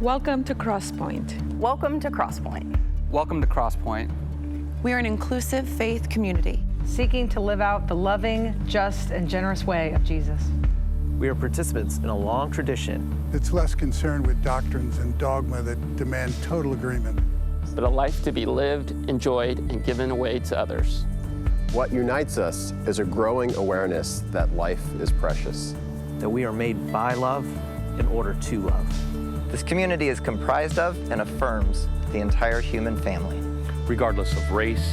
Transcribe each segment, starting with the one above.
Welcome to Crosspointe. Welcome to Crosspointe. Welcome to Crosspointe. We are an inclusive faith community seeking to live out the loving, just, and generous way of Jesus. We are participants in a long tradition that's less concerned with doctrines and dogma that demand total agreement, but a life to be lived, enjoyed, and given away to others. What unites us is a growing awareness that life is precious. That we are made by love in order to love. This community is comprised of and affirms the entire human family. Regardless of race,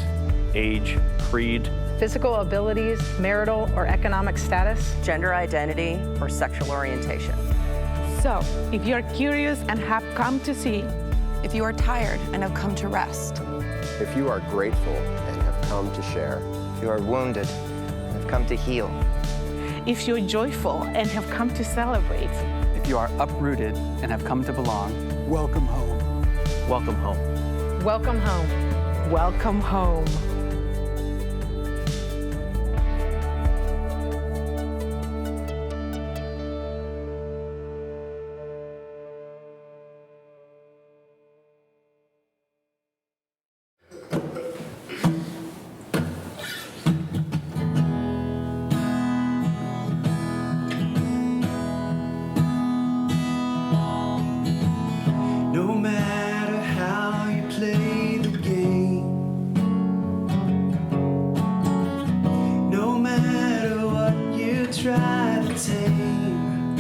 age, creed, physical abilities, marital or economic status, gender identity, or sexual orientation. So, if you're curious and have come to see, if you are tired and have come to rest, if you are grateful and have come to share, if you are wounded and have come to heal, if you're joyful and have come to celebrate, if you are uprooted and have come to belong, welcome home. Welcome home. Welcome home. Welcome home. No matter how you play the game, no matter what you try to tame,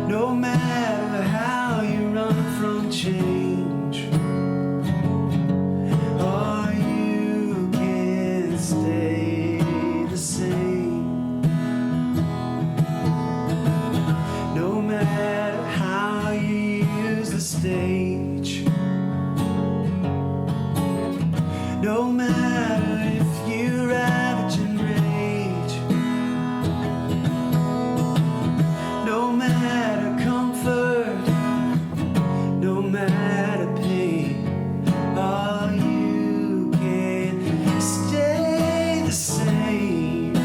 no matter how you run from change, or you can't stay the same. No matter how you use the stage, no matter if you ravage and rage, no matter comfort, no matter pain, all you can stay the same.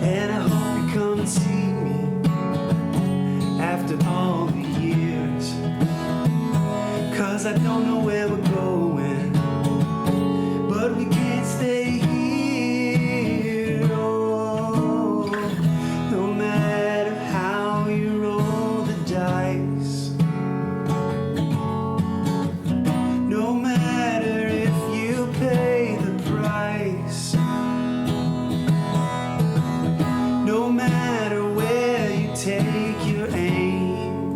And I hope you come and see me after all the years, 'cause I don't know where we're going, but we can't stay here. Oh, no matter how you roll the dice, no matter if you pay the price, no matter where you take your aim,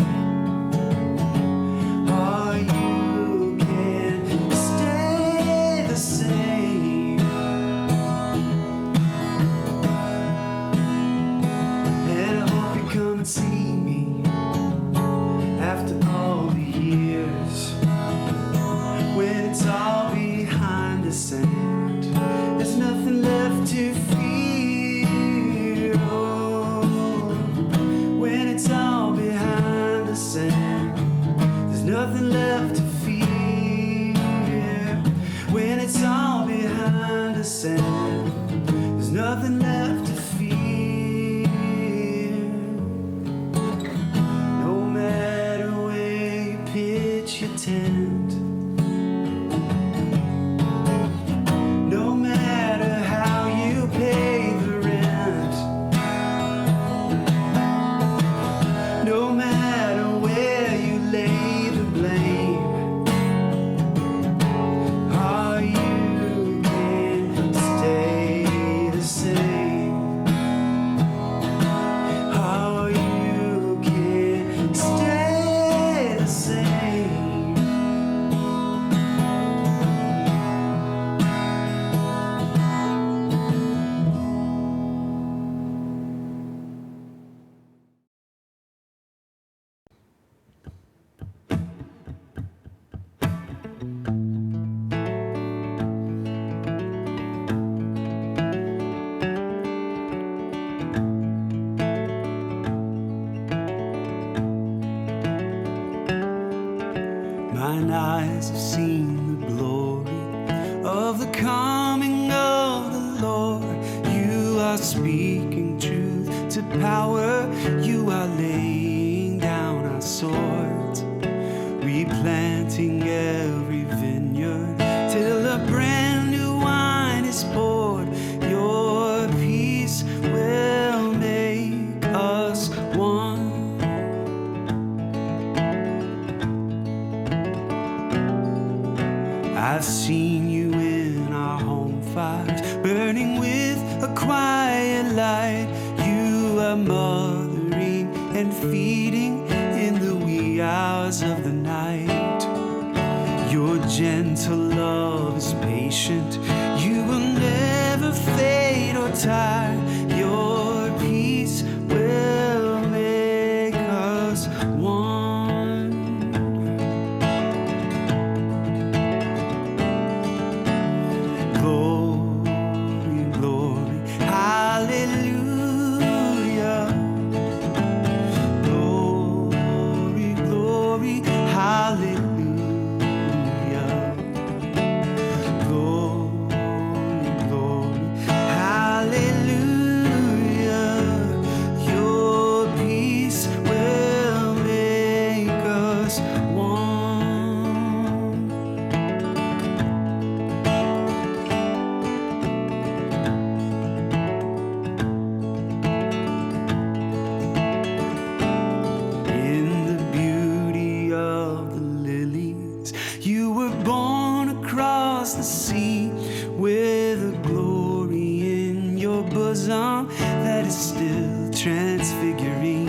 or you can stay the same. And I hope you come and see me after all the years, when it's all behind us and there's nothing left to fear. Oh, when it's all behind us and there's nothing left to fear. When it's all behind us and there's nothing left to fear. No matter where you pitch your tent, no matter how you pay the rent, no matter where you lay the blame, all you can stay the same. All you can stay the same. Mine eyes have seen the glory of the coming of the Lord. You are speaking truth to power. You are laying sort, replanting every vineyard till a brand new wine is poured. Your peace will make us one. I've seen you in our home fires, burning with a quiet light. You are mothering and feeding in the wee hours of the night. Your gentle love is patient. You will never fade or tire. Your peace will make us one. Glory, glory, hallelujah. Glory, glory, hallelujah. Glory, glory, hallelujah. Your peace will make us one. In the beauty of the lilies, you were born across the sea with a glory in your bosom that is still transfiguring,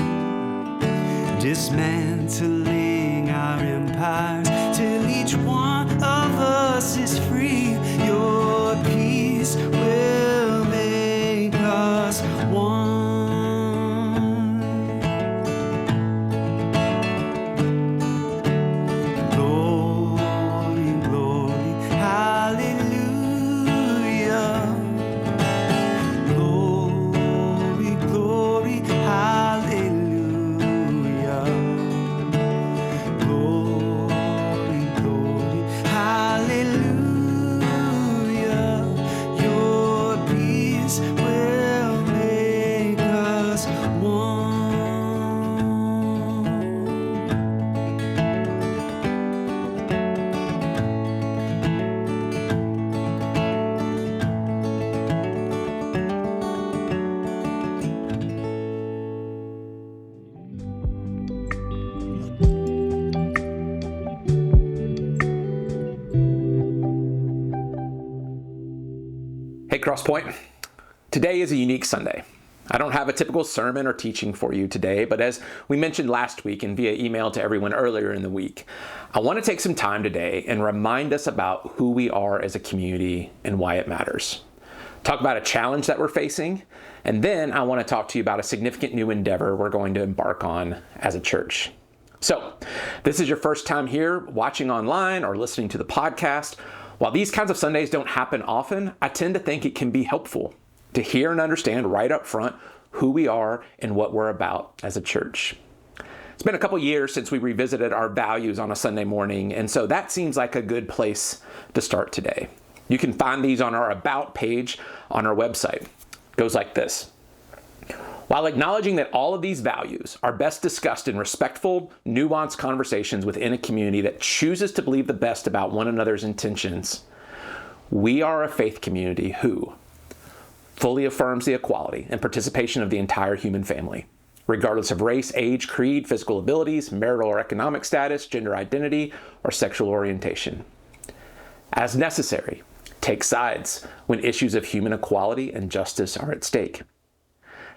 dismantling our empires till each one of us is free. Your peace will make us one. Glory, glory, hallelujah. Glory, glory, hallelujah. Glory, glory, hallelujah. Your peace will make us one. Hey, Crosspointe. Today is a unique Sunday. I don't have a typical sermon or teaching for you today, but as we mentioned last week and via email to everyone earlier in the week, I want to take some time today and remind us about who we are as a community and why it matters. Talk about a challenge that we're facing, and then I want to talk to you about a significant new endeavor we're going to embark on as a church. So, this is your first time here, watching online or listening to the podcast. While these kinds of Sundays don't happen often, I tend to think it can be helpful to hear and understand right up front who we are and what we're about as a church. It's been a couple years since we revisited our values on a Sunday morning, and so that seems like a good place to start today. You can find these on our About page on our website. It goes like this. While acknowledging that all of these values are best discussed in respectful, nuanced conversations within a community that chooses to believe the best about one another's intentions, we are a faith community who fully affirms the equality and participation of the entire human family, regardless of race, age, creed, physical abilities, marital or economic status, gender identity, or sexual orientation. As necessary, take sides when issues of human equality and justice are at stake.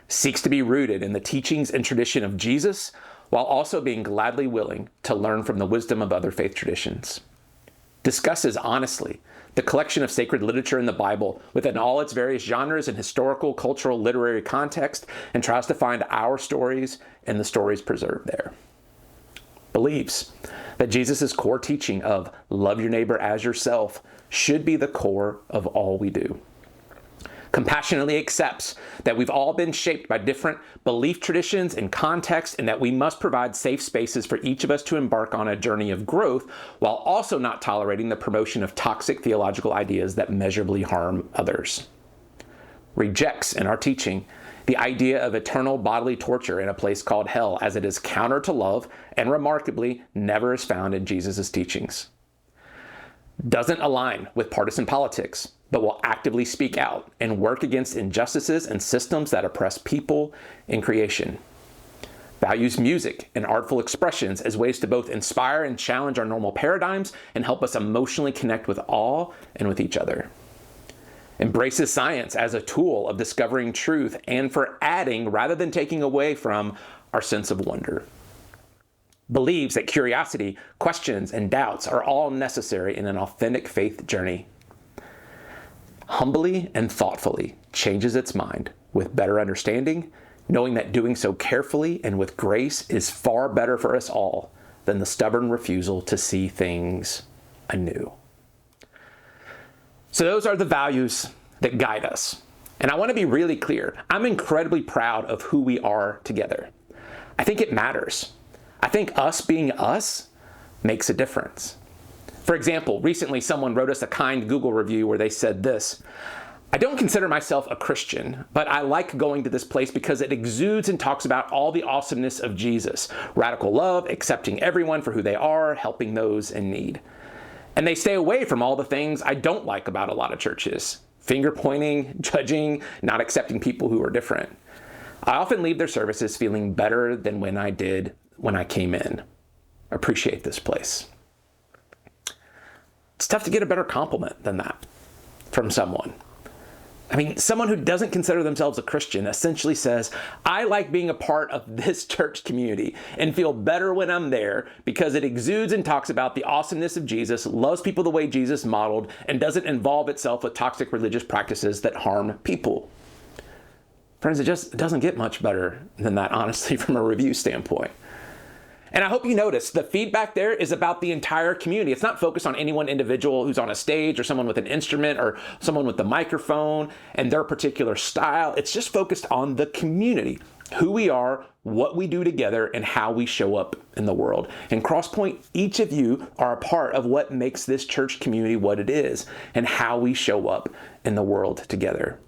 Seeks to be rooted in the teachings and tradition of Jesus, while also being gladly willing to learn from the wisdom of other faith traditions. Discusses honestly the collection of sacred literature in the Bible within all its various genres and historical, cultural, literary context, and tries to find our stories and the stories preserved there. Believes that Jesus' core teaching of love your neighbor as yourself should be the core of all we do. Compassionately accepts that we've all been shaped by different belief traditions and contexts, and that we must provide safe spaces for each of us to embark on a journey of growth, while also not tolerating the promotion of toxic theological ideas that measurably harm others. Rejects in our teaching the idea of eternal bodily torture in a place called hell, as it is counter to love and remarkably never is found in Jesus' teachings. Doesn't align with partisan politics, but will actively speak out and work against injustices and systems that oppress people in creation. Values music and artful expressions as ways to both inspire and challenge our normal paradigms and help us emotionally connect with all and with each other. Embraces science as a tool of discovering truth and for adding rather than taking away from our sense of wonder. Believes that curiosity, questions, and doubts are all necessary in an authentic faith journey. Humbly and thoughtfully changes its mind with better understanding, knowing that doing so carefully and with grace is far better for us all than the stubborn refusal to see things anew. So those are the values that guide us. And I want to be really clear. I'm incredibly proud of who we are together. I think it matters. I think us being us makes a difference. For example, recently someone wrote us a kind Google review where they said this: I don't consider myself a Christian, but I like going to this place because it exudes and talks about all the awesomeness of Jesus. Radical love, accepting everyone for who they are, helping those in need. And they stay away from all the things I don't like about a lot of churches. Finger pointing, judging, not accepting people who are different. I often leave their services feeling better than when I did when I came in. Appreciate this place. It's tough to get a better compliment than that from someone. I mean, someone who doesn't consider themselves a Christian essentially says, I like being a part of this church community and feel better when I'm there because it exudes and talks about the awesomeness of Jesus, loves people the way Jesus modeled, and doesn't involve itself with toxic religious practices that harm people. Friends, it just doesn't get much better than that, honestly, from a review standpoint. And I hope you notice the feedback there is about the entire community. It's not focused on any one individual who's on a stage or someone with an instrument or someone with the microphone and their particular style. It's just focused on the community, who we are, what we do together, and how we show up in the world. And Crosspointe, each of you are a part of what makes this church community what it is and how we show up in the world together.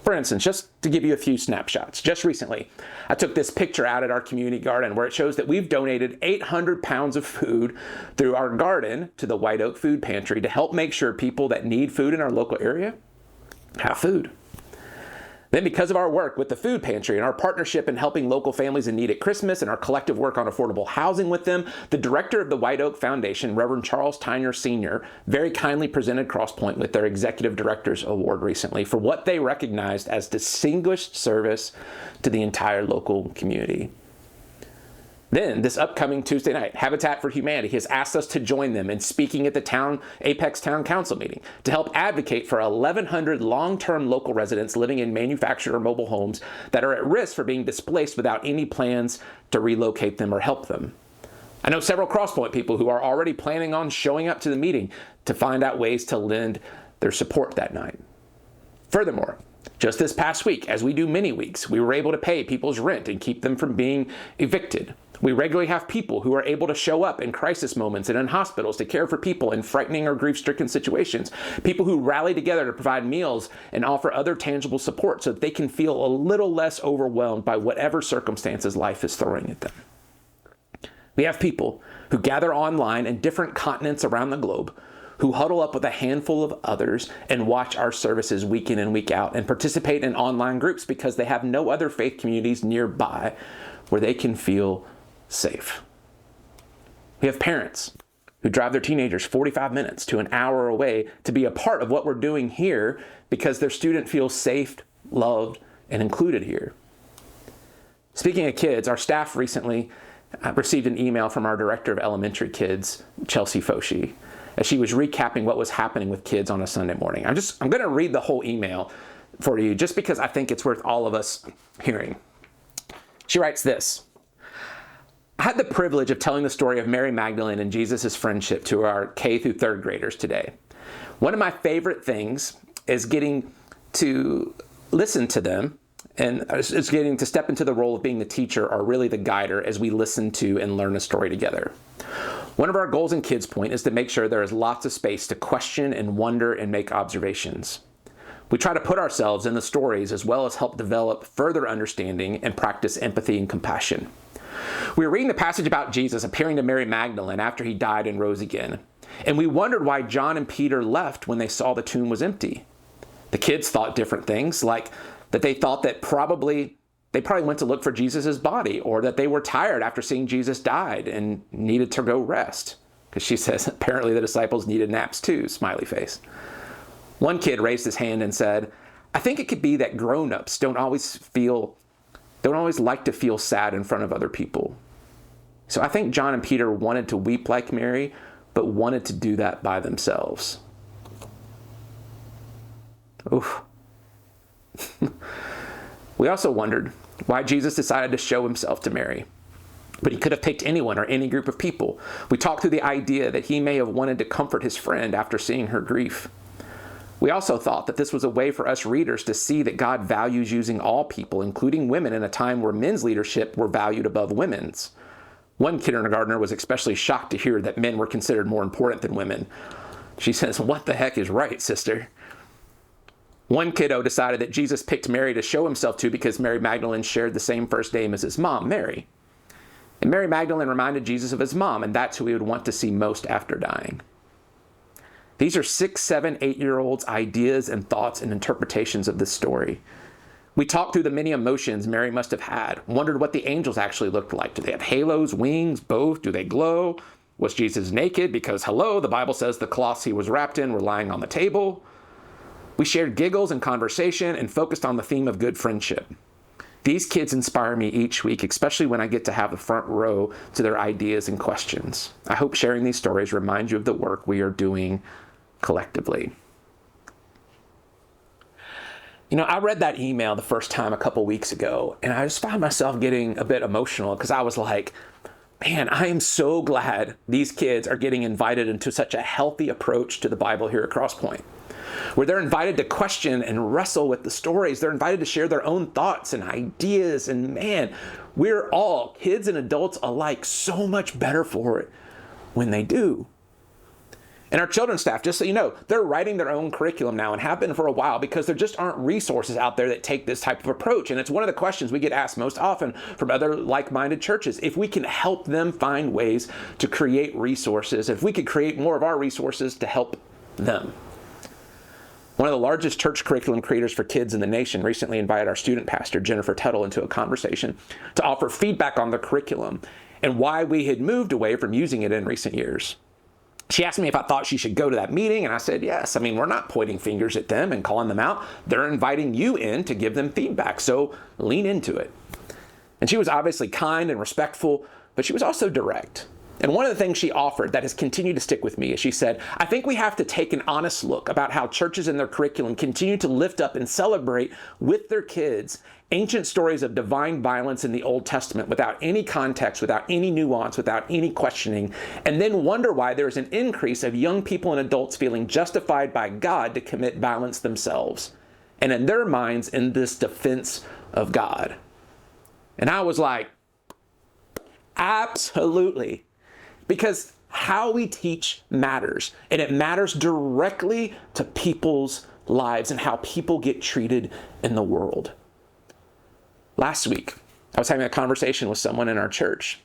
For instance, just to give you a few snapshots, just recently, I took this picture out at our community garden where it shows that we've donated 800 pounds of food through our garden to the White Oak Food Pantry to help make sure people that need food in our local area have food. Then, because of our work with the food pantry and our partnership in helping local families in need at Christmas and our collective work on affordable housing with them, the director of the White Oak Foundation, Reverend Charles Tyner Sr., very kindly presented Crosspointe with their Executive Directors Award recently for what they recognized as distinguished service to the entire local community. Then, this upcoming Tuesday night, Habitat for Humanity has asked us to join them in speaking at the Apex Town Council meeting to help advocate for 1,100 long-term local residents living in manufactured or mobile homes that are at risk for being displaced without any plans to relocate them or help them. I know several Crosspointe people who are already planning on showing up to the meeting to find out ways to lend their support that night. Furthermore, just this past week, as we do many weeks, we were able to pay people's rent and keep them from being evicted. We regularly have people who are able to show up in crisis moments and in hospitals to care for people in frightening or grief-stricken situations. People who rally together to provide meals and offer other tangible support so that they can feel a little less overwhelmed by whatever circumstances life is throwing at them. We have people who gather online in different continents around the globe, who huddle up with a handful of others and watch our services week in and week out and participate in online groups because they have no other faith communities nearby where they can feel safe. We have parents who drive their teenagers 45 minutes to an hour away to be a part of what we're doing here because their student feels safe, loved, and included here. Speaking of kids, our staff recently received an email from our director of elementary kids, Chelsea Foshi, as she was recapping what was happening with kids on a Sunday morning. I'm going to read the whole email for you just because I think it's worth all of us hearing. She writes this: I had the privilege of telling the story of Mary Magdalene and Jesus' friendship to our K through third graders today. One of my favorite things is getting to listen to them and is getting to step into the role of being the teacher or really the guider as we listen to and learn a story together. One of our goals in Kids Point is to make sure there is lots of space to question and wonder and make observations. We try to put ourselves in the stories as well as help develop further understanding and practice empathy and compassion. We were reading the passage about Jesus appearing to Mary Magdalene after he died and rose again. And we wondered why John and Peter left when they saw the tomb was empty. The kids thought different things, like that they thought that they probably went to look for Jesus' body, or that they were tired after seeing Jesus died and needed to go rest. Because she says apparently the disciples needed naps too, smiley face. One kid raised his hand and said, I think it could be that grown-ups don't always like to feel sad in front of other people. So I think John and Peter wanted to weep like Mary, but wanted to do that by themselves. Oof. We also wondered why Jesus decided to show himself to Mary. But he could have picked anyone or any group of people. We talked through the idea that he may have wanted to comfort his friend after seeing her grief. We also thought that this was a way for us readers to see that God values using all people, including women, in a time where men's leadership were valued above women's. One kindergartner was especially shocked to hear that men were considered more important than women. She says, "What the heck is right, sister?" One kiddo decided that Jesus picked Mary to show himself to because Mary Magdalene shared the same first name as his mom, Mary. And Mary Magdalene reminded Jesus of his mom, and that's who he would want to see most after dying. These are 6, 7, 8-year-olds' ideas and thoughts and interpretations of this story. We talked through the many emotions Mary must have had, wondered what the angels actually looked like. Do they have halos, wings, both? Do they glow? Was Jesus naked? Because, hello, the Bible says the cloths he was wrapped in were lying on the table. We shared giggles and conversation and focused on the theme of good friendship. These kids inspire me each week, especially when I get to have the front row to their ideas and questions. I hope sharing these stories reminds you of the work we are doing collectively. You know, I read that email the first time a couple weeks ago, and I just found myself getting a bit emotional because I was like, man, I am so glad these kids are getting invited into such a healthy approach to the Bible here at Crosspointe, where they're invited to question and wrestle with the stories. They're invited to share their own thoughts and ideas. And man, we're all, kids and adults alike, so much better for it when they do. And our children's staff, just so you know, they're writing their own curriculum now and have been for a while because there just aren't resources out there that take this type of approach. And it's one of the questions we get asked most often from other like-minded churches. If we can help them find ways to create resources, if we could create more of our resources to help them. One of the largest church curriculum creators for kids in the nation recently invited our student pastor, Jennifer Tuttle, into a conversation to offer feedback on the curriculum and why we had moved away from using it in recent years. She asked me if I thought she should go to that meeting, and I said, yes. I mean, we're not pointing fingers at them and calling them out. They're inviting you in to give them feedback, so lean into it. And she was obviously kind and respectful, but she was also direct. And one of the things she offered that has continued to stick with me is she said, I think we have to take an honest look about how churches in their curriculum continue to lift up and celebrate with their kids ancient stories of divine violence in the Old Testament without any context, without any nuance, without any questioning, and then wonder why there's an increase of young people and adults feeling justified by God to commit violence themselves, and in their minds in this defense of God. And I was like, absolutely. Because how we teach matters, and it matters directly to people's lives and how people get treated in the world. Last week, I was having a conversation with someone in our church,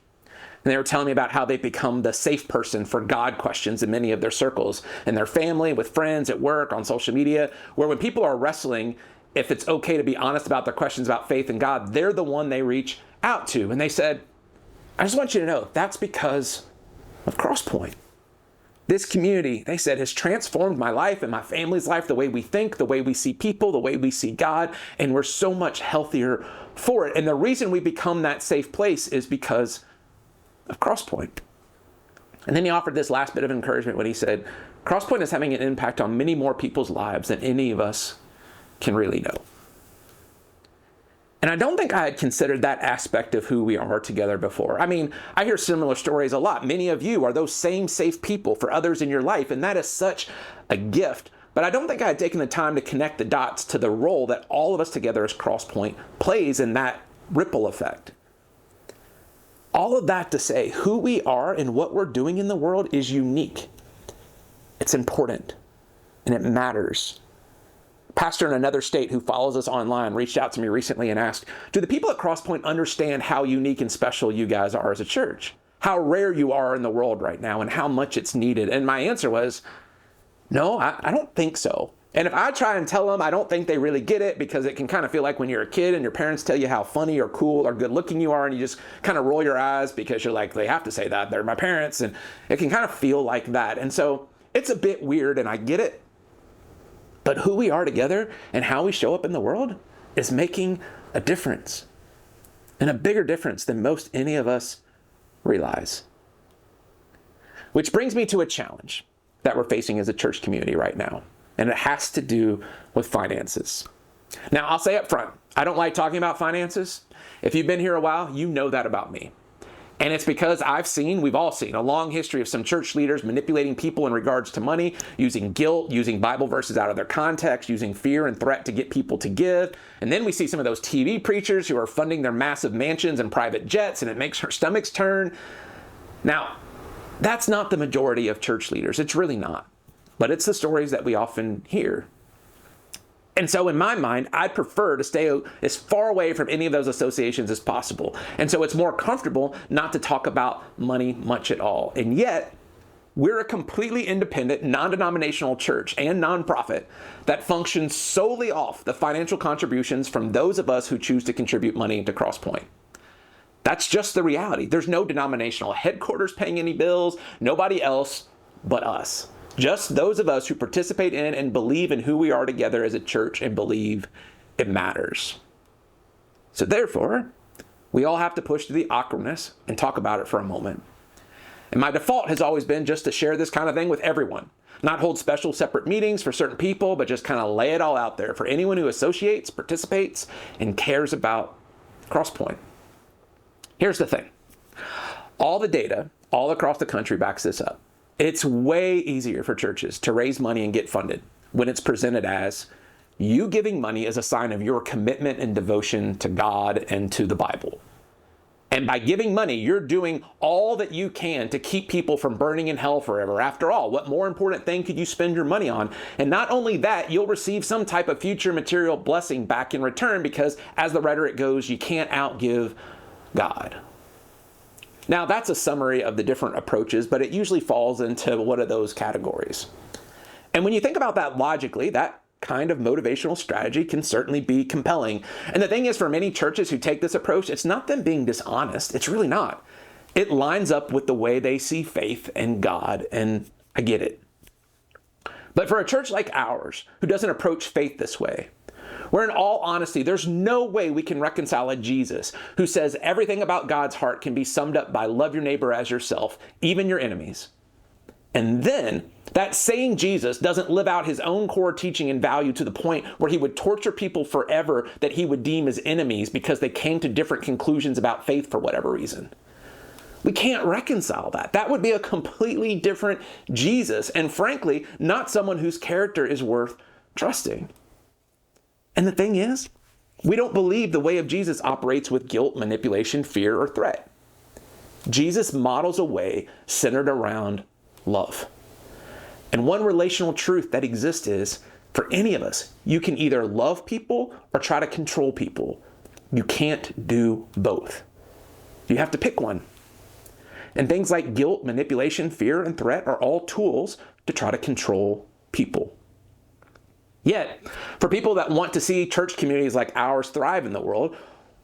and they were telling me about how they've become the safe person for God questions in many of their circles, in their family, with friends, at work, on social media, where when people are wrestling, if it's okay to be honest about their questions about faith in God, they're the one they reach out to. And they said, I just want you to know, that's because of Crosspointe. This community, they said, has transformed my life and my family's life, the way we think, the way we see people, the way we see God, and we're so much healthier for it. And the reason we become that safe place is because of Crosspointe. And then he offered this last bit of encouragement when he said, Crosspointe is having an impact on many more people's lives than any of us can really know. And I don't think I had considered that aspect of who we are together before. I mean, I hear similar stories a lot. Many of you are those same safe people for others in your life, and that is such a gift. But I don't think I had taken the time to connect the dots to the role that all of us together as Crosspointe plays in that ripple effect. All of that to say, who we are and what we're doing in the world is unique. It's important, and it matters. pastor in another state who follows us online reached out to me recently and asked, do the people at Crosspointe understand how unique and special you guys are as a church? How rare you are in the world right now and how much it's needed? And my answer was, no, I don't think so. And if I try and tell them, I don't think they really get it, because it can kind of feel like when you're a kid and your parents tell you how funny or cool or good looking you are and you just kind of roll your eyes because you're like, they have to say that, they're my parents. And it can kind of feel like that. And so it's a bit weird and I get it. But who we are together and how we show up in the world is making a difference, and a bigger difference than most any of us realize. Which brings me to a challenge that we're facing as a church community right now, and it has to do with finances. Now, I'll say up front, I don't like talking about finances. If you've been here a while, you know that about me. And it's because we've all seen a long history of some church leaders manipulating people in regards to money, using guilt, using Bible verses out of their context, using fear and threat to get people to give. And then we see some of those TV preachers who are funding their massive mansions and private jets, and it makes our stomachs turn. Now, that's not the majority of church leaders. It's really not. But it's the stories that we often hear. And so in my mind, I'd prefer to stay as far away from any of those associations as possible. And so it's more comfortable not to talk about money much at all. And yet, we're a completely independent, non-denominational church and nonprofit that functions solely off the financial contributions from those of us who choose to contribute money into Crosspointe. That's just the reality. There's no denominational headquarters paying any bills, nobody else but us. Just those of us who participate in and believe in who we are together as a church and believe it matters. So therefore, we all have to push through the awkwardness and talk about it for a moment. And my default has always been just to share this kind of thing with everyone. Not hold special separate meetings for certain people, but just kind of lay it all out there for anyone who associates, participates, and cares about Crosspointe. Here's the thing. All the data all across the country backs this up. It's way easier for churches to raise money and get funded when it's presented as you giving money as a sign of your commitment and devotion to God and to the Bible. And by giving money, you're doing all that you can to keep people from burning in hell forever. After all, what more important thing could you spend your money on? And not only that, you'll receive some type of future material blessing back in return because, as the rhetoric goes, you can't outgive God. Now, that's a summary of the different approaches, but it usually falls into one of those categories. And when you think about that logically, that kind of motivational strategy can certainly be compelling. And the thing is, for many churches who take this approach, it's not them being dishonest. It's really not. It lines up with the way they see faith and God, and I get it. But for a church like ours, who doesn't approach faith this way, where in all honesty, there's no way we can reconcile a Jesus who says everything about God's heart can be summed up by love your neighbor as yourself, even your enemies. And then that same Jesus doesn't live out his own core teaching and value to the point where he would torture people forever that he would deem as enemies because they came to different conclusions about faith for whatever reason. We can't reconcile that. That would be a completely different Jesus, and frankly, not someone whose character is worth trusting. And the thing is, we don't believe the way of Jesus operates with guilt, manipulation, fear, or threat. Jesus models a way centered around love. And one relational truth that exists is, for any of us, you can either love people or try to control people. You can't do both. You have to pick one. And things like guilt, manipulation, fear, and threat are all tools to try to control people. Yet, for people that want to see church communities like ours thrive in the world,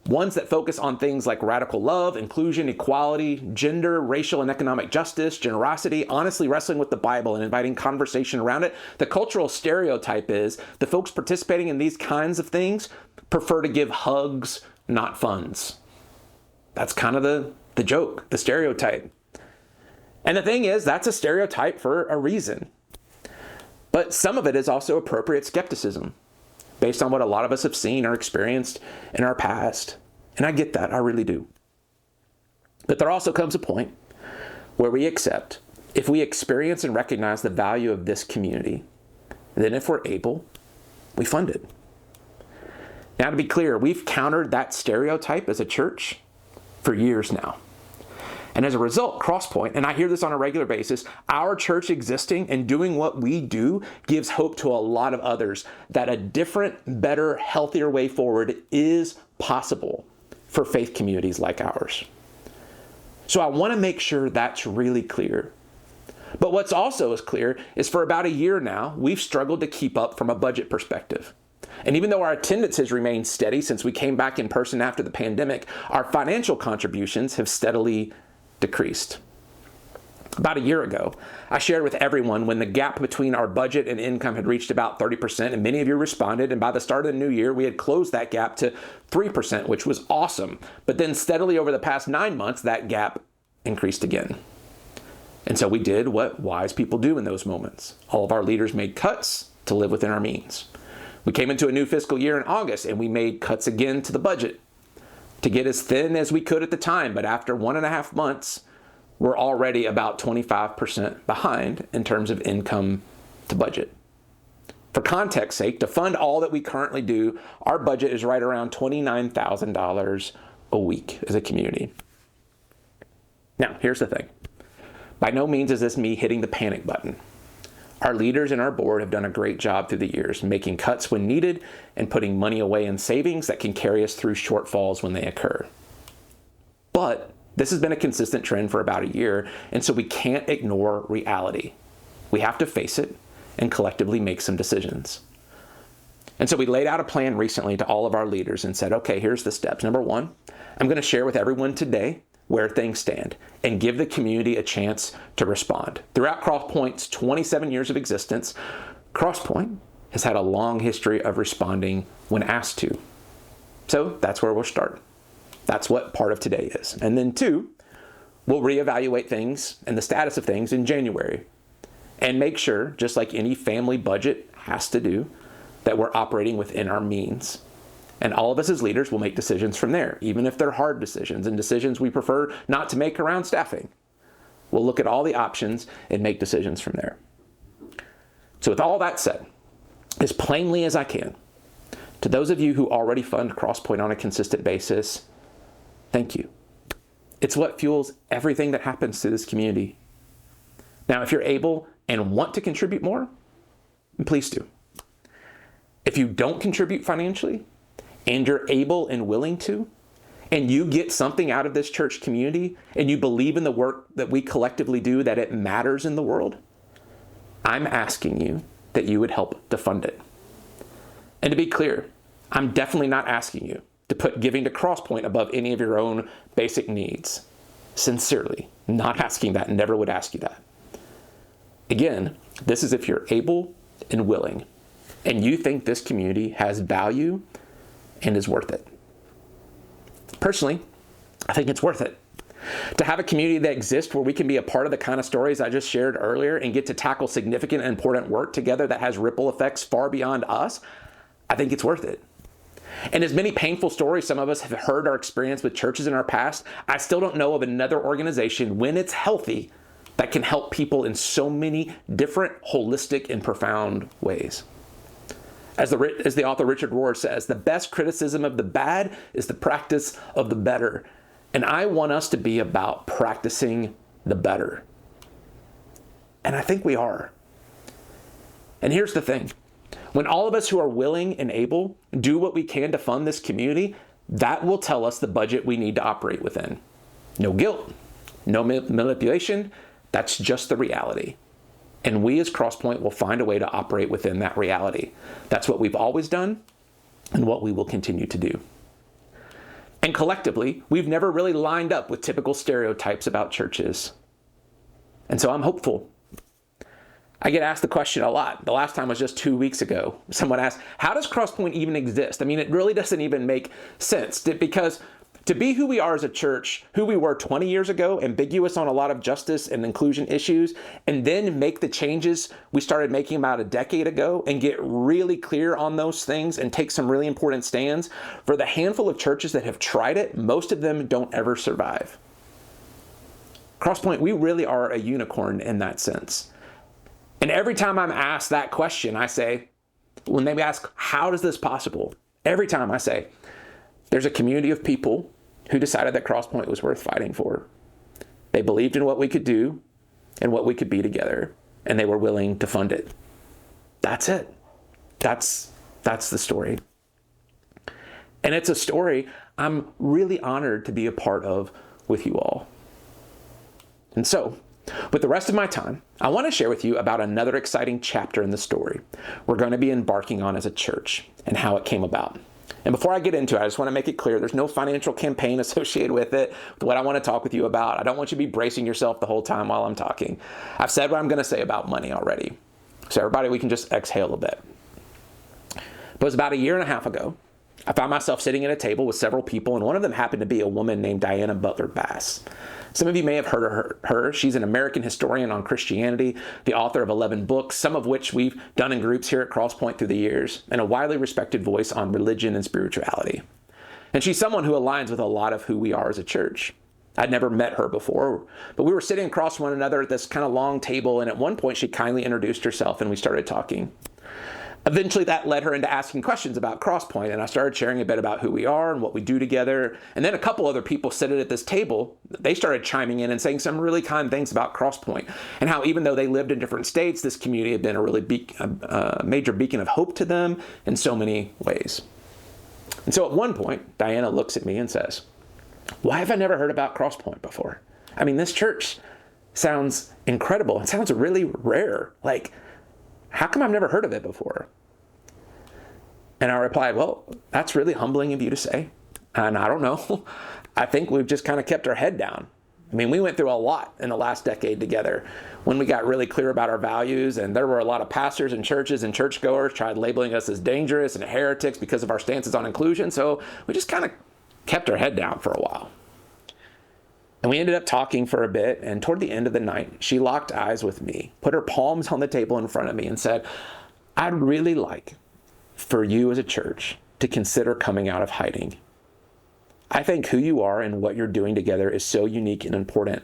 ones that focus on things like radical love, inclusion, equality, gender, racial and economic justice, generosity, honestly wrestling with the Bible and inviting conversation around it, the cultural stereotype is the folks participating in these kinds of things prefer to give hugs, not funds. That's kind of the joke, the stereotype. And the thing is, that's a stereotype for a reason. But some of it is also appropriate skepticism based on what a lot of us have seen or experienced in our past. And I get that, I really do. But there also comes a point where we accept, if we experience and recognize the value of this community, then if we're able, we fund it. Now, to be clear, we've countered that stereotype as a church for years now. And as a result, Crosspointe, and I hear this on a regular basis, our church existing and doing what we do gives hope to a lot of others that a different, better, healthier way forward is possible for faith communities like ours. So I want to make sure that's really clear. But what's also as clear is for about a year now, we've struggled to keep up from a budget perspective. And even though our attendance has remained steady since we came back in person after the pandemic, our financial contributions have steadily decreased. About a year ago, I shared with everyone when the gap between our budget and income had reached about 30%, and many of you responded, and by the start of the new year, we had closed that gap to 3%, which was awesome. But then steadily over the past 9 months, that gap increased again. And so we did what wise people do in those moments. All of our leaders made cuts to live within our means. We came into a new fiscal year in August, and we made cuts again to the budget to get as thin as we could at the time. But after 1.5 months, we're already about 25% behind in terms of income to budget. For context's sake, to fund all that we currently do, our budget is right around $29,000 a week as a community. Now, here's the thing. By no means is this me hitting the panic button. Our leaders and our board have done a great job through the years, making cuts when needed and putting money away in savings that can carry us through shortfalls when they occur. But this has been a consistent trend for about a year, and so we can't ignore reality. We have to face it and collectively make some decisions. And so we laid out a plan recently to all of our leaders and said, okay, here's the steps. Number one, I'm going to share with everyone today where things stand and give the community a chance to respond. Throughout Crosspointe's 27 years of existence, Crosspointe has had a long history of responding when asked to. So that's where we'll start. That's what part of today is. And then two, we'll reevaluate things and the status of things in January and make sure, just like any family budget has to do, that we're operating within our means. And all of us as leaders will make decisions from there, even if they're hard decisions and decisions we prefer not to make around staffing. We'll look at all the options and make decisions from there. So with all that said, as plainly as I can, to those of you who already fund Crosspointe on a consistent basis, thank you. It's what fuels everything that happens to this community. Now, if you're able and want to contribute more, please do. If you don't contribute financially, and you're able and willing to, and you get something out of this church community, and you believe in the work that we collectively do, that it matters in the world, I'm asking you that you would help to fund it. And to be clear, I'm definitely not asking you to put giving to Crosspointe above any of your own basic needs. Sincerely, not asking that, never would ask you that. Again, this is if you're able and willing, and you think this community has value and is worth it. Personally, I think it's worth it. To have a community that exists where we can be a part of the kind of stories I just shared earlier and get to tackle significant and important work together that has ripple effects far beyond us, I think it's worth it. And as many painful stories some of us have heard or experienced with churches in our past, I still don't know of another organization, when it's healthy, that can help people in so many different, holistic, and profound ways. As the author Richard Rohr says, the best criticism of the bad is the practice of the better. And I want us to be about practicing the better. And I think we are. And here's the thing. When all of us who are willing and able do what we can to fund this community, that will tell us the budget we need to operate within. No guilt, no manipulation. That's just the reality. And we as Crosspointe will find a way to operate within that reality. That's what we've always done and what we will continue to do. And collectively, we've never really lined up with typical stereotypes about churches. And so I'm hopeful. I get asked the question a lot. The last time was just 2 weeks ago. Someone asked, how does Crosspointe even exist? I mean, it really doesn't even make sense because to be who we are as a church, who we were 20 years ago, ambiguous on a lot of justice and inclusion issues, and then make the changes we started making about a decade ago and get really clear on those things and take some really important stands, for the handful of churches that have tried it, most of them don't ever survive. Crosspointe, we really are a unicorn in that sense. And every time I'm asked that question, I say, when they ask, how is this possible? Every time I say, there's a community of people who decided that Crosspointe was worth fighting for. They believed in what we could do and what we could be together, and they were willing to fund it. That's it. That's the story. And it's a story I'm really honored to be a part of with you all. And so, with the rest of my time, I want to share with you about another exciting chapter in the story we're going to be embarking on as a church and how it came about. And before I get into it, I just want to make it clear there's no financial campaign associated with it, with what I want to talk with you about. I don't want you to be bracing yourself the whole time while I'm talking. I've said what I'm going to say about money already. So everybody, we can just exhale a bit. But it was about 1.5 years ago, I found myself sitting at a table with several people, and one of them happened to be a woman named Diana Butler Bass. Some of you may have heard of her. She's an American historian on Christianity, the author of 11 books, some of which we've done in groups here at Crosspointe through the years, and a widely respected voice on religion and spirituality. And she's someone who aligns with a lot of who we are as a church. I'd never met her before, but we were sitting across one another at this kind of long table, and at one point she kindly introduced herself and we started talking. Eventually that led her into asking questions about Crosspointe, and I started sharing a bit about who we are and what we do together. And then a couple other people sitting at this table, they started chiming in and saying some really kind things about Crosspointe, and how even though they lived in different states, this community had been a really major beacon of hope to them in so many ways. And so at one point, Diana looks at me and says, "Why have I never heard about Crosspointe before? I mean, this church sounds incredible. It sounds really rare. Like, how come I've never heard of it before?" And I replied, "Well, that's really humbling of you to say. And I don't know. I think we've just kind of kept our head down. I mean, we went through a lot in the last decade together when we got really clear about our values, and there were a lot of pastors and churches and churchgoers tried labeling us as dangerous and heretics because of our stances on inclusion. So we just kind of kept our head down for a while." And we ended up talking for a bit, and toward the end of the night, she locked eyes with me, put her palms on the table in front of me, and said, "I'd really like for you as a church to consider coming out of hiding. I think who you are and what you're doing together is so unique and important.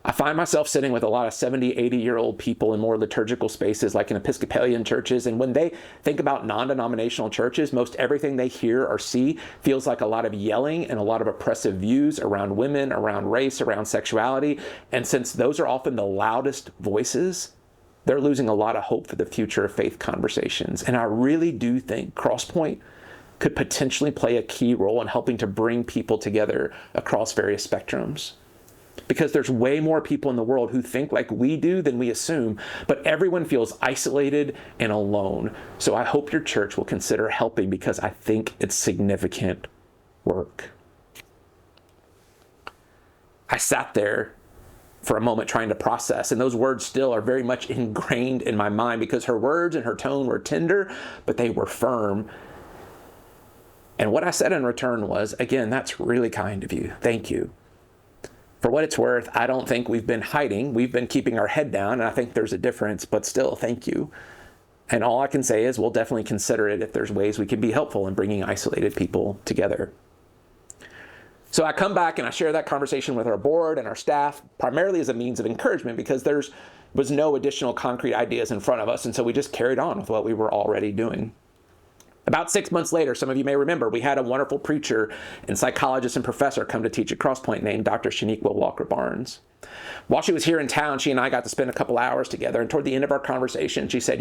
I find myself sitting with a lot of 70, 80-year-old people in more liturgical spaces like in Episcopalian churches, and when they think about non-denominational churches, most everything they hear or see feels like a lot of yelling and a lot of oppressive views around women, around race, around sexuality. And since those are often the loudest voices, they're losing a lot of hope for the future of faith conversations. And I really do think Crosspointe could potentially play a key role in helping to bring people together across various spectrums. Because there's way more people in the world who think like we do than we assume, but everyone feels isolated and alone. So I hope your church will consider helping, because I think it's significant work." I sat there for a moment trying to process, and those words still are very much ingrained in my mind, because her words and her tone were tender, but they were firm. And what I said in return was, "Again, that's really kind of you. Thank you. For what it's worth, I don't think we've been hiding. We've been keeping our head down, and I think there's a difference, but still, thank you. And all I can say is we'll definitely consider it if there's ways we can be helpful in bringing isolated people together." So I come back and I share that conversation with our board and our staff, primarily as a means of encouragement, because there was no additional concrete ideas in front of us, and so we just carried on with what we were already doing. About 6 months later, some of you may remember, we had a wonderful preacher and psychologist and professor come to teach at Crosspointe named Dr. Shaniqua Walker-Barnes. While she was here in town, she and I got to spend a couple hours together, and toward the end of our conversation, she said,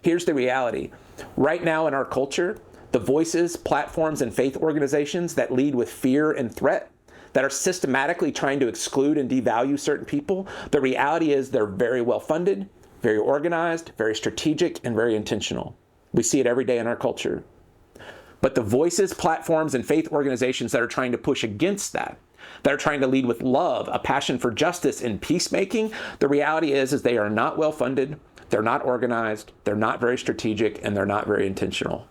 "Here's the reality. Right now in our culture, the voices, platforms, and faith organizations that lead with fear and threat, that are systematically trying to exclude and devalue certain people, the reality is they're very well funded, very organized, very strategic, and very intentional. We see it every day in our culture. But the voices, platforms, and faith organizations that are trying to push against that are trying to lead with love, a passion for justice and peacemaking, the reality is they are not well funded, they're not organized, they're not very strategic, and they're not very intentional.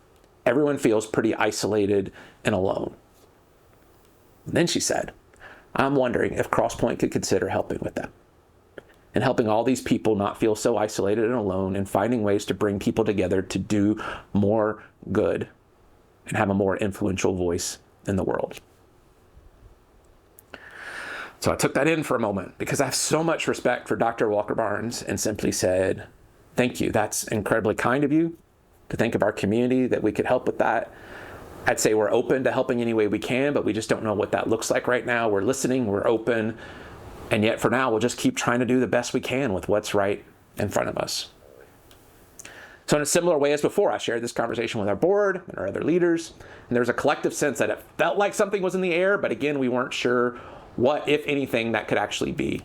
Everyone feels pretty isolated and alone." And then she said, "I'm wondering if Crosspointe could consider helping with that, and helping all these people not feel so isolated and alone, and finding ways to bring people together to do more good and have a more influential voice in the world." So I took that in for a moment, because I have so much respect for Dr. Walker-Barnes, and simply said, "Thank you. That's incredibly kind of you to think of our community, that we could help with that. I'd say we're open to helping any way we can, but we just don't know what that looks like right now. We're listening, we're open, And yet for now, we'll just keep trying to do the best we can with what's right in front of us. So in a similar way as before, I shared this conversation with our board and our other leaders, and there was a collective sense that it felt like something was in the air, but again, we weren't sure what, if anything, that could actually be.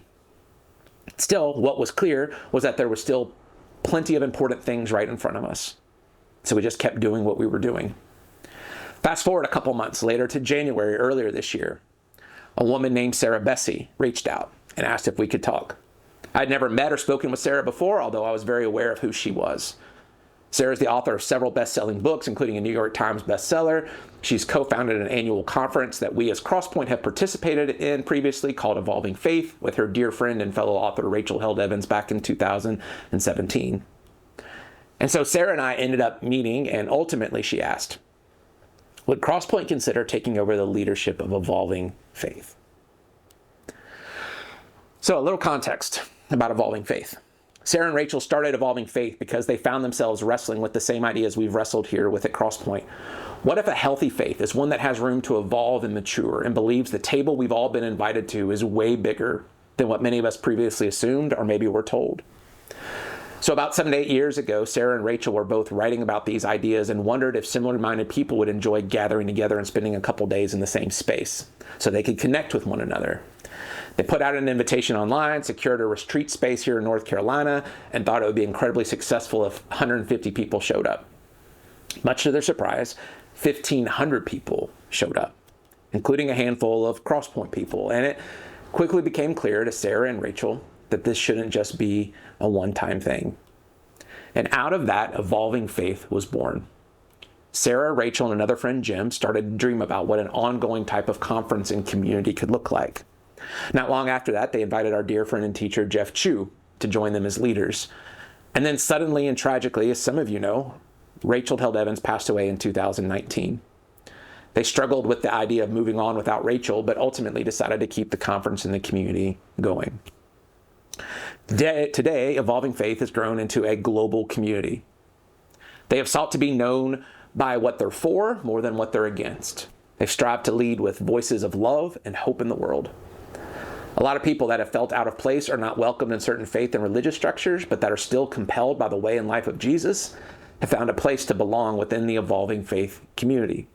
Still, what was clear was that there was still plenty of important things right in front of us. So we just kept doing what we were doing. Fast forward a couple months later to January earlier this year. A woman named Sarah Bessie reached out and asked if we could talk. I'd never met or spoken with Sarah before, although I was very aware of who she was. Sarah's the author of several best-selling books, including a New York Times bestseller. She's co-founded an annual conference that we as Crosspointe have participated in previously called Evolving Faith with her dear friend and fellow author Rachel Held Evans back in 2017. And so Sarah and I ended up meeting, and ultimately she asked, would Crosspointe consider taking over the leadership of Evolving Faith? So a little context about Evolving Faith. Sarah and Rachel started Evolving Faith because they found themselves wrestling with the same ideas we've wrestled here with at Crosspointe. What if a healthy faith is one that has room to evolve and mature and believes the table we've all been invited to is way bigger than what many of us previously assumed or maybe were told? So about 7 to 8 years ago, Sarah and Rachel were both writing about these ideas and wondered if similar-minded people would enjoy gathering together and spending a couple days in the same space so they could connect with one another. They put out an invitation online, secured a retreat space here in North Carolina, and thought it would be incredibly successful if 150 people showed up. Much to their surprise, 1,500 people showed up, including a handful of Crosspointe people, and it quickly became clear to Sarah and Rachel that this shouldn't just be a one-time thing. And out of that, Evolving Faith was born. Sarah, Rachel, and another friend, Jim, started to dream about what an ongoing type of conference and community could look like. Not long after that, they invited our dear friend and teacher, Jeff Chu, to join them as leaders. And then suddenly and tragically, as some of you know, Rachel Held Evans passed away in 2019. They struggled with the idea of moving on without Rachel, but ultimately decided to keep the conference and the community going. Today, Evolving Faith has grown into a global community. They have sought to be known by what they're for more than what they're against. They've strived to lead with voices of love and hope in the world. A lot of people that have felt out of place are not welcomed in certain faith and religious structures, but that are still compelled by the way and life of Jesus, have found a place to belong within the Evolving Faith community.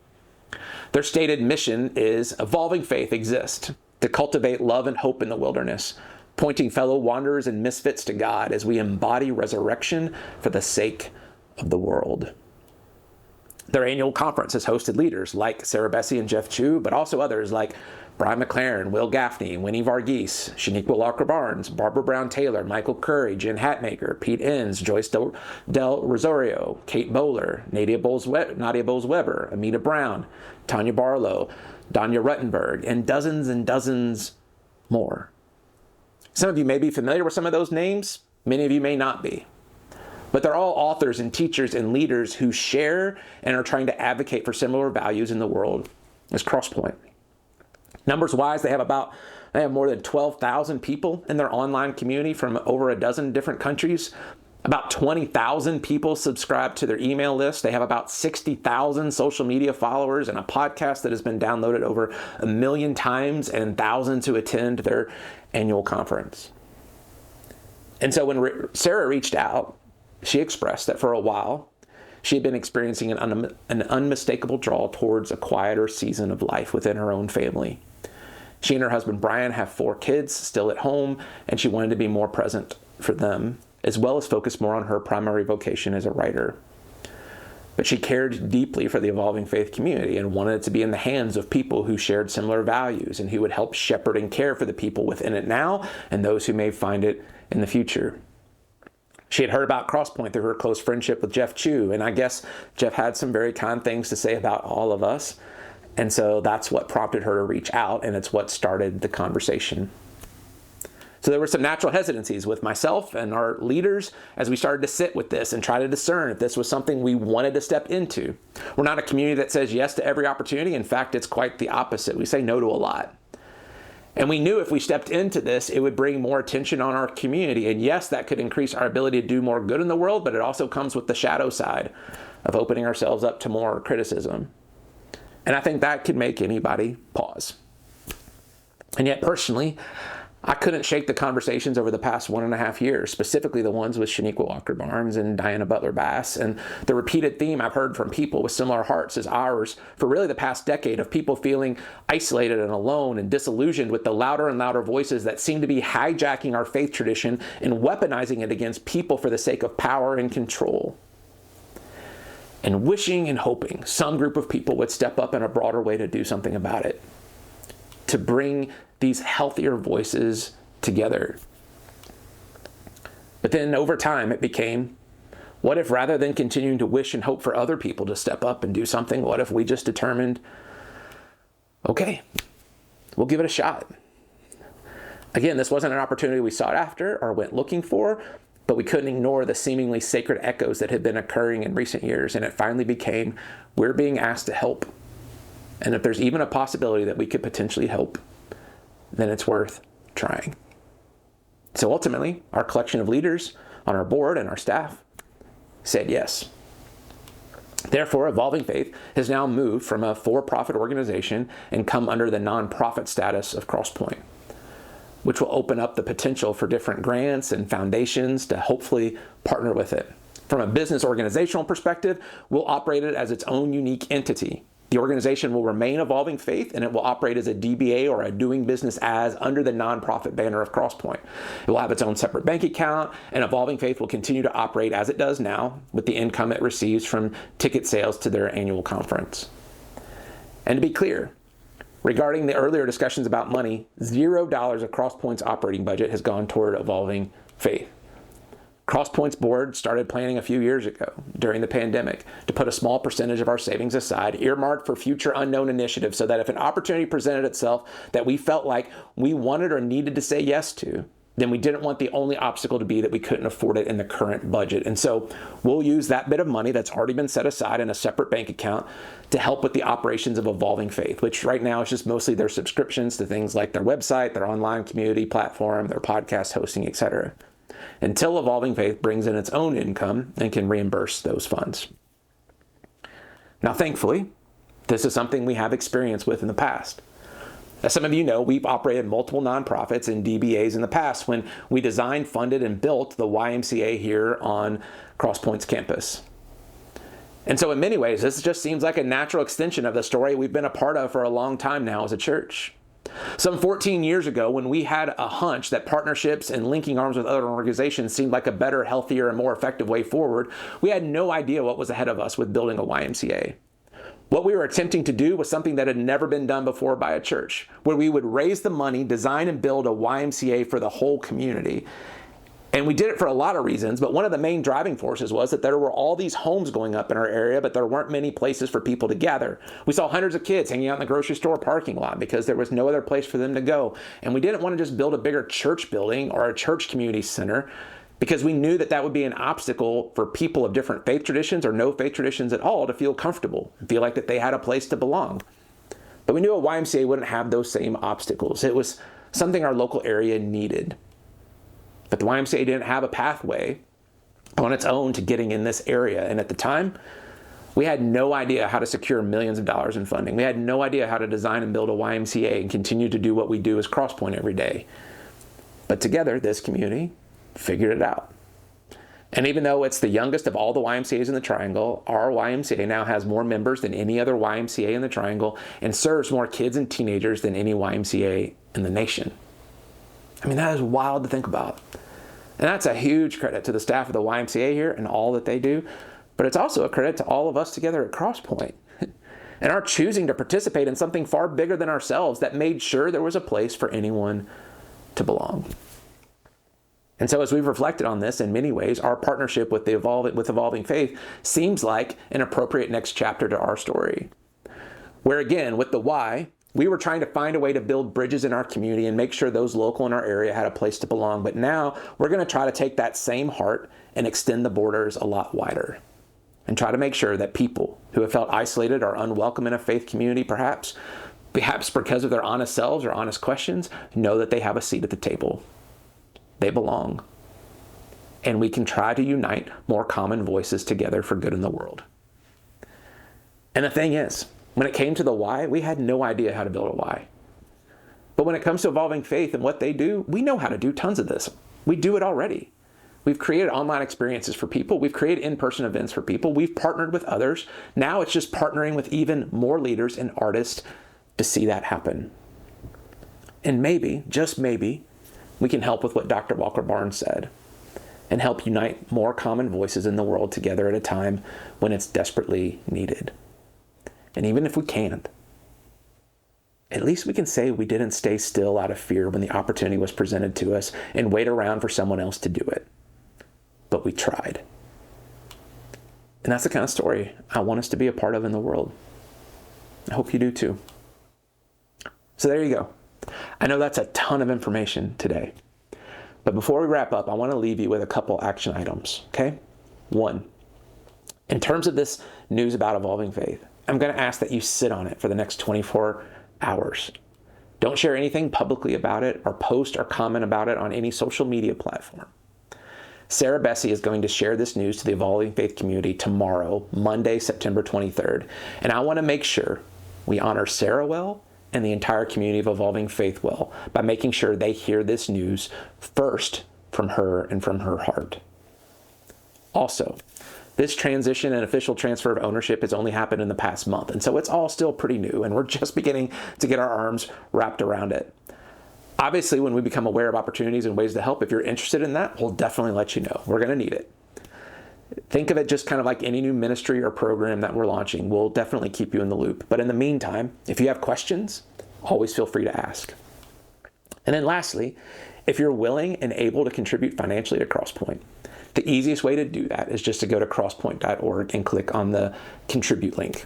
Their stated mission is Evolving Faith exists to cultivate love and hope in the wilderness, pointing fellow wanderers and misfits to God as we embody resurrection for the sake of the world. Their annual conference has hosted leaders like Sarah Bessie and Jeff Chu, but also others like Brian McLaren, Will Gaffney, Winnie Varghese, Shaniqua Walker-Barnes, Barbara Brown-Taylor, Michael Curry, Jen Hatmaker, Pete Enns, Joyce Del Rosario, Kate Bowler, Nadia Bowles-Weber, Amita Brown, Tanya Barlow, Danya Ruttenberg, and dozens more. Some of you may be familiar with some of those names. Many of you may not be. But they're all authors and teachers and leaders who share and are trying to advocate for similar values in the world as Crosspointe. Numbers-wise, they have more than 12,000 people in their online community from over a dozen different countries. About 20,000 people subscribe to their email list. They have about 60,000 social media followers and a podcast that has been downloaded over 1 million times and thousands who attend their annual conference. And so when Sarah reached out, she expressed that for a while, she had been experiencing an unmistakable draw towards a quieter season of life within her own family. She and her husband, Brian, have 4 kids still at home, and she wanted to be more present for them, as well as focus more on her primary vocation as a writer. But she cared deeply for the Evolving Faith community and wanted it to be in the hands of people who shared similar values and who would help shepherd and care for the people within it now and those who may find it in the future. She had heard about Crosspointe through her close friendship with Jeff Chu, and I guess Jeff had some very kind things to say about all of us. And so that's what prompted her to reach out, and it's what started the conversation. So there were some natural hesitancies with myself and our leaders as we started to sit with this and try to discern if this was something we wanted to step into. We're not a community that says yes to every opportunity. In fact, it's quite the opposite. We say no to a lot. And we knew if we stepped into this, it would bring more attention on our community. And yes, that could increase our ability to do more good in the world, but it also comes with the shadow side of opening ourselves up to more criticism. And I think that could make anybody pause. And yet personally, I couldn't shake the conversations over the past 1.5 years, specifically the ones with Shaniqua Walker Barnes and Diana Butler Bass. And the repeated theme I've heard from people with similar hearts as ours for really the past decade of people feeling isolated and alone and disillusioned with the louder and louder voices that seem to be hijacking our faith tradition and weaponizing it against people for the sake of power and control. And wishing and hoping some group of people would step up in a broader way to do something about it, to bring these healthier voices together. But then over time it became, what if rather than continuing to wish and hope for other people to step up and do something, what if we just determined, okay, we'll give it a shot. Again, this wasn't an opportunity we sought after or went looking for, but we couldn't ignore the seemingly sacred echoes that had been occurring in recent years, and it finally became, we're being asked to help. And if there's even a possibility that we could potentially help, then it's worth trying. So ultimately, our collection of leaders on our board and our staff said yes. Therefore, Evolving Faith has now moved from a for-profit organization and come under the nonprofit status of Crosspointe, which will open up the potential for different grants and foundations to hopefully partner with it. From a business organizational perspective, we'll operate it as its own unique entity. The organization will remain Evolving Faith, and it will operate as a DBA or a doing business as under the nonprofit banner of Crosspointe. It will have its own separate bank account, and Evolving Faith will continue to operate as it does now with the income it receives from ticket sales to their annual conference. And to be clear, regarding the earlier discussions about money, $0 of Crosspointe's operating budget has gone toward Evolving Faith. Crosspointe's board started planning a few years ago during the pandemic to put a small percentage of our savings aside, earmarked for future unknown initiatives, so that if an opportunity presented itself that we felt like we wanted or needed to say yes to, then we didn't want the only obstacle to be that we couldn't afford it in the current budget. And so we'll use that bit of money that's already been set aside in a separate bank account to help with the operations of Evolving Faith, which right now is just mostly their subscriptions to things like their website, their online community platform, their podcast hosting, etc., until Evolving Faith brings in its own income and can reimburse those funds. Now, thankfully, this is something we have experience with in the past. As some of you know, we've operated multiple nonprofits and DBAs in the past when we designed, funded, and built the YMCA here on Crosspointe's campus. And so in many ways, this just seems like a natural extension of the story we've been a part of for a long time now as a church. Some 14 years ago, when we had a hunch that partnerships and linking arms with other organizations seemed like a better, healthier, and more effective way forward, we had no idea what was ahead of us with building a YMCA. What we were attempting to do was something that had never been done before by a church, where we would raise the money, design and build a YMCA for the whole community. And we did it for a lot of reasons, but one of the main driving forces was that there were all these homes going up in our area, but there weren't many places for people to gather. We saw hundreds of kids hanging out in the grocery store parking lot because there was no other place for them to go. And we didn't want to just build a bigger church building or a church community center, because we knew that that would be an obstacle for people of different faith traditions or no faith traditions at all to feel comfortable and feel like that they had a place to belong. But we knew a YMCA wouldn't have those same obstacles. It was something our local area needed. But the YMCA didn't have a pathway on its own to getting in this area. And at the time, we had no idea how to secure millions of dollars in funding. We had no idea how to design and build a YMCA and continue to do what we do as Crosspointe every day. But together, this community figured it out. And even though it's the youngest of all the YMCAs in the Triangle, our YMCA now has more members than any other YMCA in the Triangle and serves more kids and teenagers than any YMCA in the nation. I mean, that is wild to think about. And that's a huge credit to the staff of the YMCA here and all that they do. But it's also a credit to all of us together at Crosspointe and our choosing to participate in something far bigger than ourselves that made sure there was a place for anyone to belong. And so as we've reflected on this in many ways, our partnership with Evolving Faith seems like an appropriate next chapter to our story. Where again, with the Y, we were trying to find a way to build bridges in our community and make sure those local in our area had a place to belong. But now we're going to try to take that same heart and extend the borders a lot wider and try to make sure that people who have felt isolated or unwelcome in a faith community, perhaps because of their honest selves or honest questions, know that they have a seat at the table. They belong. And we can try to unite more common voices together for good in the world. And the thing is, when it came to the why, we had no idea how to build a why. But when it comes to Evolving Faith and what they do, we know how to do tons of this. We do it already. We've created online experiences for people. We've created in-person events for people. We've partnered with others. Now it's just partnering with even more leaders and artists to see that happen. And maybe, just maybe, we can help with what Dr. Walker Barnes said and help unite more common voices in the world together at a time when it's desperately needed. And even if we can't, at least we can say we didn't stay still out of fear when the opportunity was presented to us and wait around for someone else to do it. But we tried. And that's the kind of story I want us to be a part of in the world. I hope you do too. So there you go. I know that's a ton of information today. But before we wrap up, I want to leave you with a couple action items, okay? 1, in terms of this news about Evolving Faith, I'm going to ask that you sit on it for the next 24 hours. Don't share anything publicly about it or post or comment about it on any social media platform. Sarah Bessie is going to share this news to the Evolving Faith community tomorrow, Monday, September 23rd. And I want to make sure we honor Sarah well and the entire community of Evolving Faith well by making sure they hear this news first from her and from her heart. Also, this transition and official transfer of ownership has only happened in the past month, and so it's all still pretty new, and we're just beginning to get our arms wrapped around it. Obviously, when we become aware of opportunities and ways to help, if you're interested in that, we'll definitely let you know. We're going to need it. Think of it just kind of like any new ministry or program that we're launching. We'll definitely keep you in the loop. But in the meantime, if you have questions, always feel free to ask. And then lastly, if you're willing and able to contribute financially to Crosspointe, the easiest way to do that is just to go to crosspoint.org and click on the contribute link.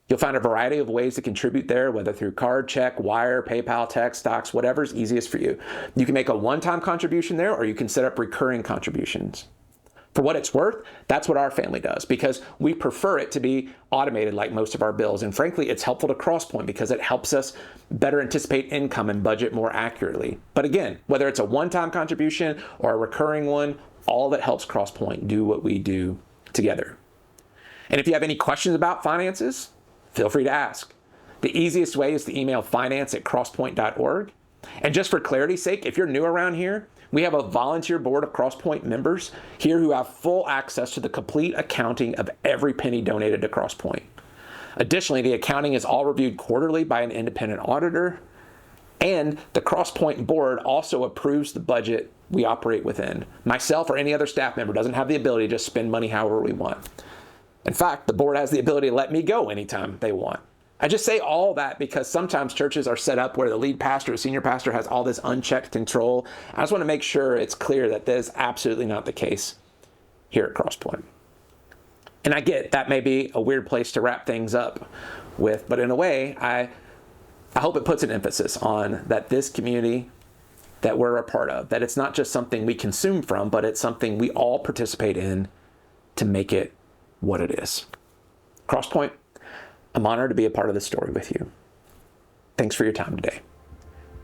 You'll find a variety of ways to contribute there, whether through card, check, wire, PayPal, text, stocks, whatever's easiest for you. You can make a one-time contribution there, or you can set up recurring contributions. For what it's worth, that's what our family does, because we prefer it to be automated like most of our bills. And frankly, it's helpful to Crosspointe because it helps us better anticipate income and budget more accurately. But again, whether it's a one-time contribution or a recurring one, all that helps Crosspointe do what we do together. And if you have any questions about finances, feel free to ask. The easiest way is to email finance@crosspoint.org. And just for clarity's sake, if you're new around here, we have a volunteer board of Crosspointe members here who have full access to the complete accounting of every penny donated to Crosspointe. Additionally, the accounting is all reviewed quarterly by an independent auditor, and the Crosspointe board also approves the budget we operate within. Myself or any other staff member doesn't have the ability to just spend money however we want. In fact, the board has the ability to let me go anytime they want. I just say all that because sometimes churches are set up where the lead pastor or senior pastor has all this unchecked control. I just want to make sure it's clear that that is absolutely not the case here at Crosspointe. And I get that may be a weird place to wrap things up with, but in a way, I hope it puts an emphasis on that this community that we're a part of, that it's not just something we consume from, but it's something we all participate in to make it what it is. Crosspointe, I'm honored to be a part of this story with you. Thanks for your time today.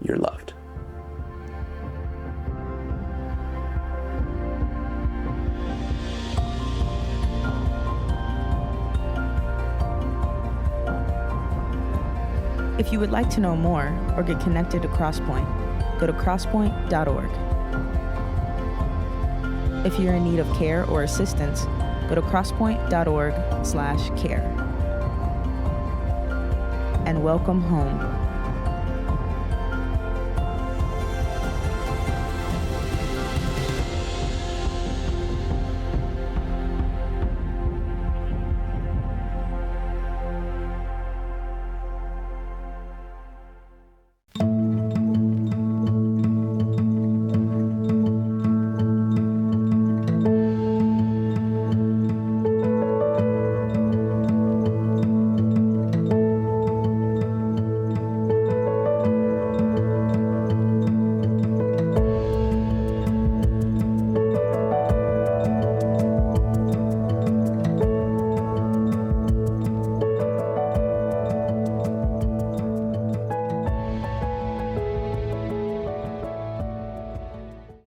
You're loved. If you would like to know more or get connected to Crosspointe, go to crosspoint.org. If you're in need of care or assistance, go to crosspoint.org/care. And welcome home.